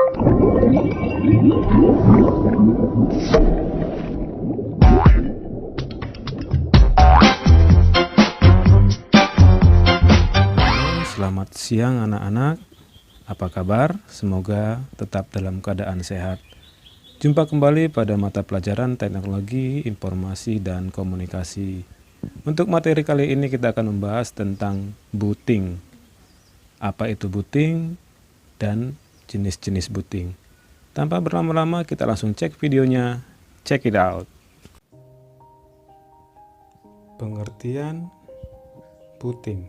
Selamat siang anak-anak, apa kabar? Semoga tetap dalam keadaan sehat. Jumpa kembali pada mata pelajaran Teknologi, Informasi, dan Komunikasi. Untuk materi kali ini kita akan membahas tentang booting. Apa itu booting dan jenis-jenis booting. Tanpa berlama-lama kita langsung cek videonya, check it out. Pengertian booting.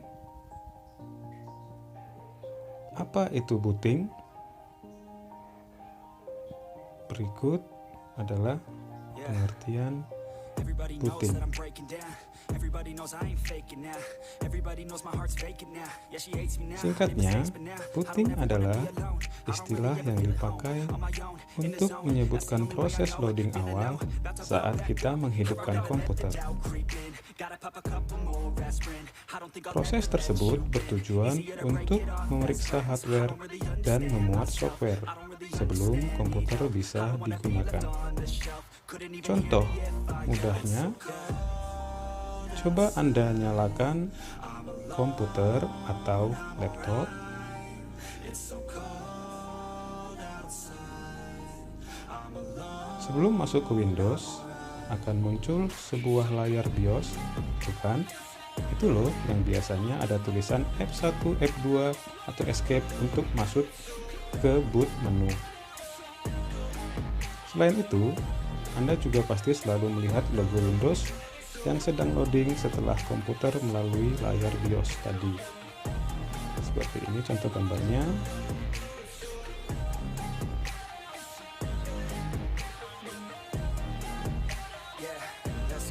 Apa itu booting? Berikut adalah pengertian booting. Singkatnya, booting adalah istilah yang dipakai untuk menyebutkan proses loading awal saat kita menghidupkan komputer. Proses tersebut bertujuan untuk memeriksa hardware dan memuat software sebelum komputer bisa digunakan. Contoh mudahnya, coba Anda nyalakan komputer atau laptop. Sebelum masuk ke Windows, akan muncul sebuah layar BIOS, bukan? Itu loh yang biasanya ada tulisan F1, F2, atau Escape untuk masuk ke boot menu. Selain itu, Anda juga pasti selalu melihat logo Windows yang sedang loading setelah komputer melalui layar BIOS tadi. Seperti ini contoh gambarnya.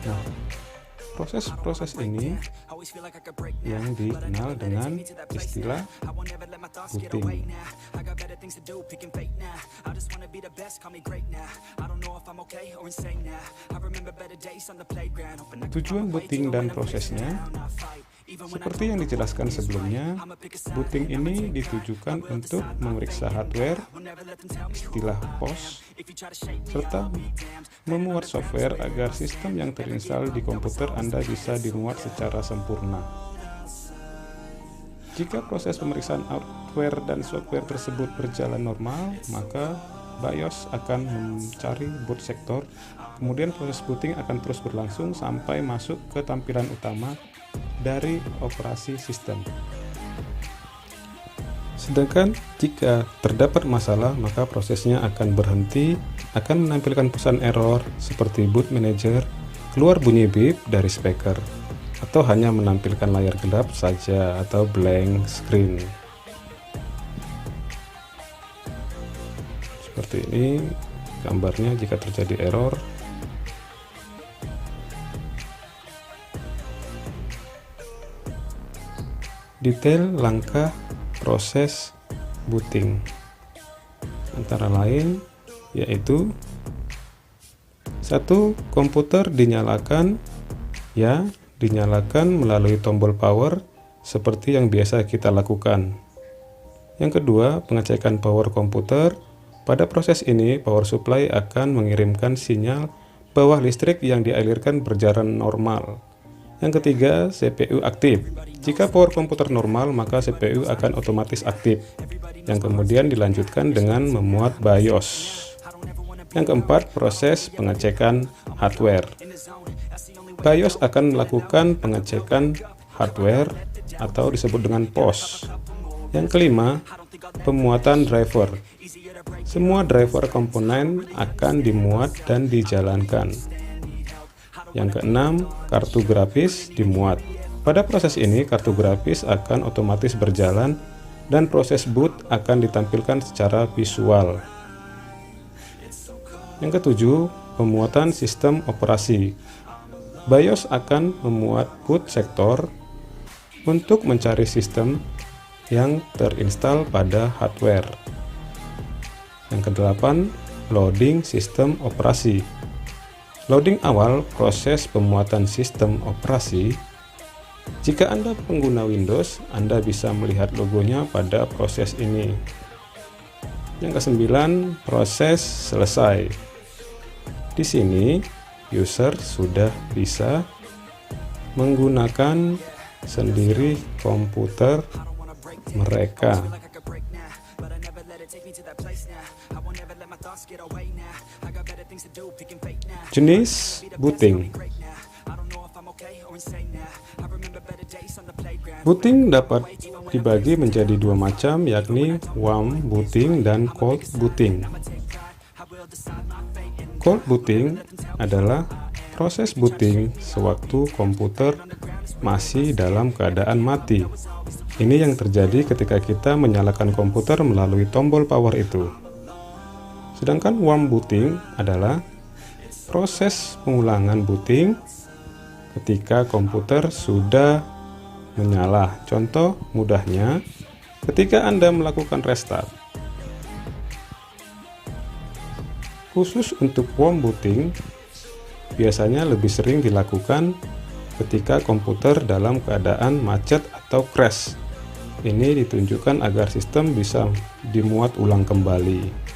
Nah, proses-proses ini yang dikenal dengan istilah booting. Tujuan booting dan prosesnya, seperti yang dijelaskan sebelumnya, booting ini ditujukan untuk memeriksa hardware, istilah POS, serta memuat software agar sistem yang terinstal di komputer Anda bisa dimuat secara sempurna. Jika proses pemeriksaan hardware dan software tersebut berjalan normal, maka BIOS akan mencari boot sektor, kemudian proses booting akan terus berlangsung sampai masuk ke tampilan utama dari operasi sistem. Sedangkan jika terdapat masalah, maka prosesnya akan berhenti, akan menampilkan pesan error seperti boot manager, keluar bunyi beep dari speaker, atau hanya menampilkan layar gelap saja atau blank screen. Seperti ini gambarnya jika terjadi error. Detail langkah proses booting antara lain yaitu 1. Komputer dinyalakan melalui tombol power seperti yang biasa kita lakukan. Yang kedua, pengecekan power komputer. Pada proses ini, power supply akan mengirimkan sinyal bahwa listrik yang dialirkan berjalan normal. Yang ketiga, CPU aktif. Jika power komputer normal, maka CPU akan otomatis aktif, yang kemudian dilanjutkan dengan memuat BIOS. Yang keempat, proses pengecekan hardware. BIOS akan melakukan pengecekan hardware atau disebut dengan POS. Yang kelima, pemuatan driver. Semua driver komponen akan dimuat dan dijalankan. Yang keenam, kartu grafis dimuat. Pada proses ini, kartu grafis akan otomatis berjalan dan proses boot akan ditampilkan secara visual. Yang ketujuh, pemuatan sistem operasi. BIOS akan memuat boot sektor untuk mencari sistem yang terinstal pada hardware. Yang kedelapan, loading sistem operasi. Loading awal proses pemuatan sistem operasi. Jika Anda pengguna Windows, Anda bisa melihat logonya pada proses ini. Yang kesembilan, proses selesai. Di sini, user sudah bisa menggunakan sendiri komputer mereka. Jenis booting. Booting dapat dibagi menjadi dua macam, yakni warm booting dan cold booting. Cold booting adalah proses booting sewaktu komputer masih dalam keadaan mati. Ini yang terjadi ketika kita menyalakan komputer melalui tombol power itu. Sedangkan warm booting adalah proses pengulangan booting ketika komputer sudah menyala. Contoh mudahnya, ketika Anda melakukan restart. Khusus untuk warm booting, biasanya lebih sering dilakukan ketika komputer dalam keadaan macet atau crash. Ini ditunjukkan agar sistem bisa dimuat ulang kembali.